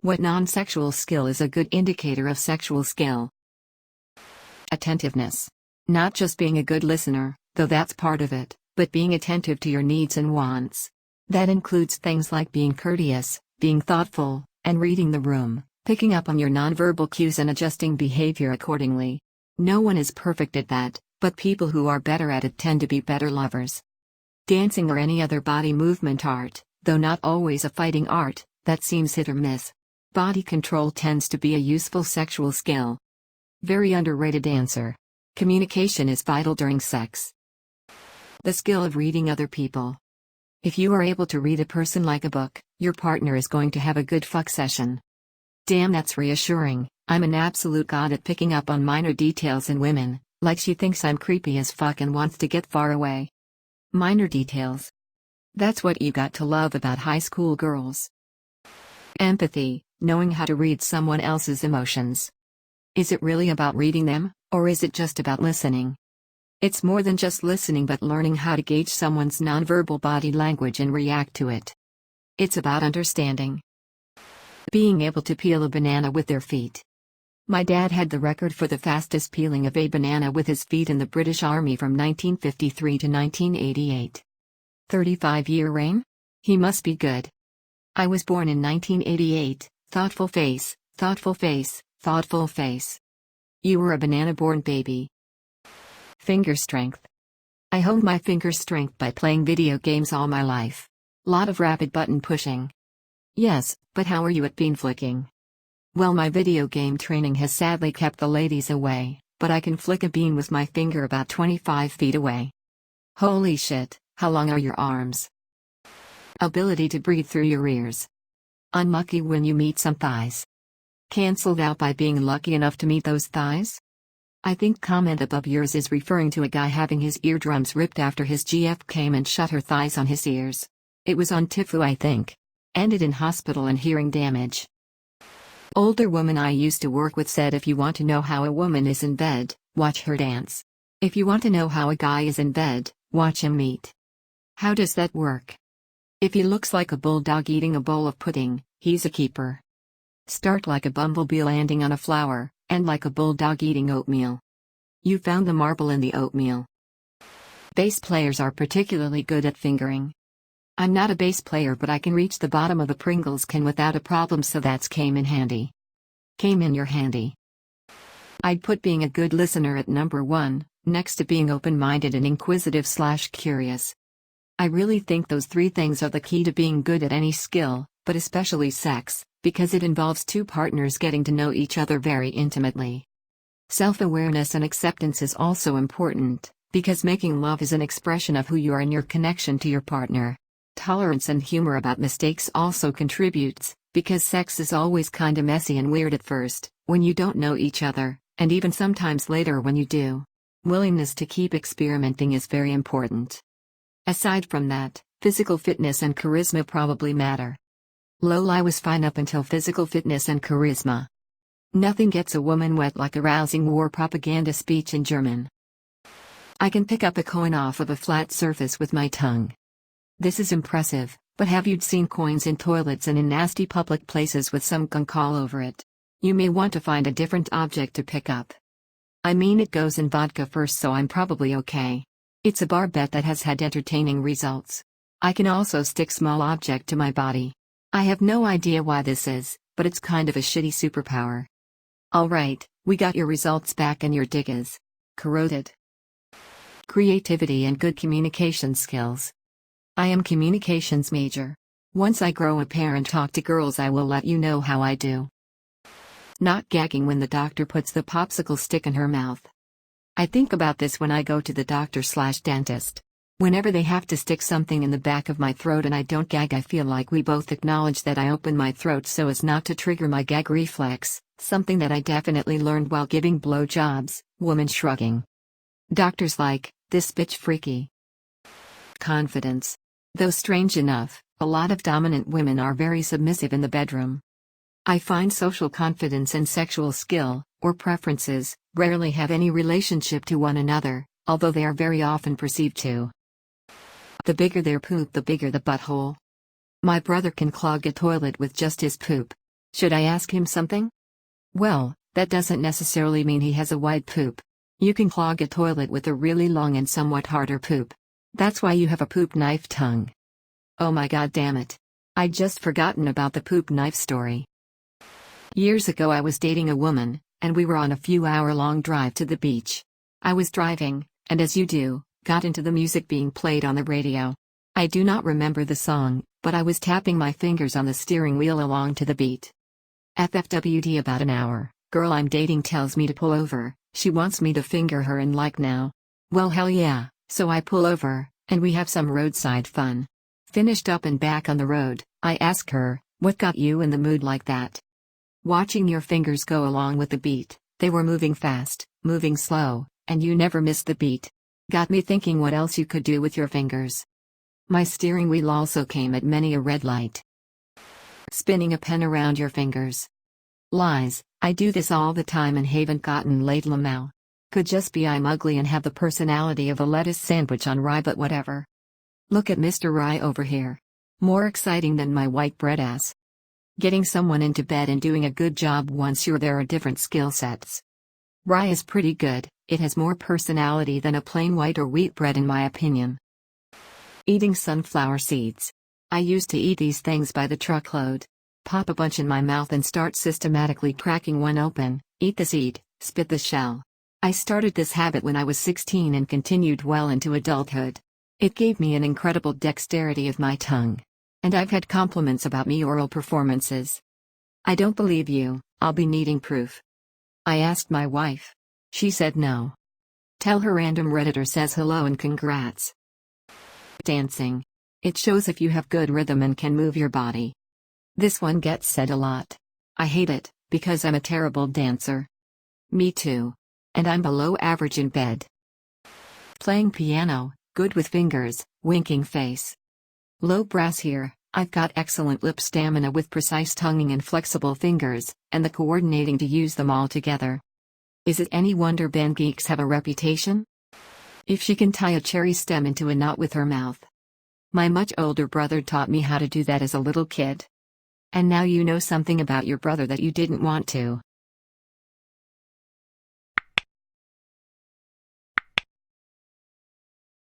What non-sexual skill is a good indicator of sexual skill? Attentiveness. Not just being a good listener, though that's part of it, but being attentive to your needs and wants. That includes things like being courteous, being thoughtful, and reading the room, picking up on your nonverbal cues and adjusting behavior accordingly. No one is perfect at that, but people who are better at it tend to be better lovers. Dancing or any other body movement art, though not always a fighting art, that seems hit or miss. Body control tends to be a useful sexual skill. Very underrated answer. Communication is vital during sex. The skill of reading other people. If you are able to read a person like a book, your partner is going to have a good fuck session. Damn, that's reassuring. I'm an absolute god at picking up on minor details in women, like she thinks I'm creepy as fuck and wants to get far away. Minor details. That's what you got to love about high school girls. Empathy, knowing how to read someone else's emotions. Is it really about reading them, or is it just about listening? It's more than just listening but learning how to gauge someone's nonverbal body language and react to it. It's about understanding. Being able to peel a banana with their feet. My dad had the record for the fastest peeling of a banana with his feet in the British Army from 1953 to 1988. 35-year reign? He must be good. I was born in 1988, thoughtful face, thoughtful face, thoughtful face. You were a banana-born baby. Finger strength. I honed my finger strength by playing video games all my life. Lot of rapid button pushing. Yes, but how are you at bean flicking? Well, my video game training has sadly kept the ladies away, but I can flick a bean with my finger about 25 feet away. Holy shit, how long are your arms? Ability to breathe through your ears. Unlucky when you meet some thighs. Cancelled out by being lucky enough to meet those thighs? I think comment above yours is referring to a guy having his eardrums ripped after his GF came and shut her thighs on his ears. It was on Tifu, I think. Ended in hospital and hearing damage. Older woman I used to work with said if you want to know how a woman is in bed, watch her dance. If you want to know how a guy is in bed, watch him eat. How does that work? If he looks like a bulldog eating a bowl of pudding, he's a keeper. Start like a bumblebee landing on a flower, end like a bulldog eating oatmeal. You found the marble in the oatmeal. Bass players are particularly good at fingering. I'm not a bass player, but I can reach the bottom of a Pringles can without a problem, so that's came in handy. Came in your handy. I'd put being a good listener at number 1, next to being open-minded and inquisitive/curious. I really think those 3 things are the key to being good at any skill, but especially sex, because it involves 2 partners getting to know each other very intimately. Self-awareness and acceptance is also important, because making love is an expression of who you are and your connection to your partner. Tolerance and humor about mistakes also contributes, because sex is always kinda messy and weird at first, when you don't know each other, and even sometimes later when you do. Willingness to keep experimenting is very important. Aside from that, physical fitness and charisma probably matter. Lol, I was fine up until physical fitness and charisma. Nothing gets a woman wet like a rousing war propaganda speech in German. I can pick up a coin off of a flat surface with my tongue. This is impressive, but have you seen coins in toilets and in nasty public places with some gunk all over it? You may want to find a different object to pick up. I mean, it goes in vodka first, so I'm probably okay. It's a bar bet that has had entertaining results. I can also stick small object to my body. I have no idea why this is, but it's kind of a shitty superpower. Alright, we got your results back and your dig is corroded. Creativity and good communication skills. I am communications major. Once I grow a pair and talk to girls, I will let you know how I do. Not gagging when the doctor puts the popsicle stick in her mouth. I think about this when I go to the doctor/dentist. Whenever they have to stick something in the back of my throat and I don't gag, I feel like we both acknowledge that I open my throat so as not to trigger my gag reflex, something that I definitely learned while giving blowjobs. Woman shrugging. Doctors like, this bitch freaky. Confidence. Though strange enough, a lot of dominant women are very submissive in the bedroom. I find social confidence and sexual skill, or preferences, rarely have any relationship to one another, although they are very often perceived to. The bigger their poop, the bigger the butthole. My brother can clog a toilet with just his poop. Should I ask him something? Well, that doesn't necessarily mean he has a wide poop. You can clog a toilet with a really long and somewhat harder poop. That's why you have a poop knife tongue. Oh my god damn it. I'd just forgotten about the poop knife story. Years ago I was dating a woman, and we were on a few hour-long drive to the beach. I was driving, and as you do, got into the music being played on the radio. I do not remember the song, but I was tapping my fingers on the steering wheel along to the beat. FFWD about an hour, girl I'm dating tells me to pull over, she wants me to finger her and like now. Well hell yeah, so I pull over, and we have some roadside fun. Finished up and back on the road, I ask her, what got you in the mood like that? Watching your fingers go along with the beat, they were moving fast, moving slow, and you never missed the beat. Got me thinking what else you could do with your fingers. My steering wheel also came at many a red light. Spinning a pen around your fingers. Lies, I do this all the time and haven't gotten laid lamau. Could just be I'm ugly and have the personality of a lettuce sandwich on rye, but whatever. Look at Mr. Rye over here. More exciting than my white bread ass. Getting someone into bed and doing a good job once you're there are different skill sets. Rye is pretty good, it has more personality than a plain white or wheat bread in my opinion. Eating sunflower seeds. I used to eat these things by the truckload. Pop a bunch in my mouth and start systematically cracking one open, eat the seed, spit the shell. I started this habit when I was 16 and continued well into adulthood. It gave me an incredible dexterity of my tongue. And I've had compliments about me oral performances. I don't believe you, I'll be needing proof. I asked my wife. She said no. Tell her random Redditor says hello and congrats. Dancing. It shows if you have good rhythm and can move your body. This one gets said a lot. I hate it, because I'm a terrible dancer. Me too. And I'm below average in bed. Playing piano, good with fingers, winking face. Low brass here, I've got excellent lip stamina with precise tonguing and flexible fingers, and the coordinating to use them all together. Is it any wonder band geeks have a reputation? If she can tie a cherry stem into a knot with her mouth. My much older brother taught me how to do that as a little kid. And now you know something about your brother that you didn't want to.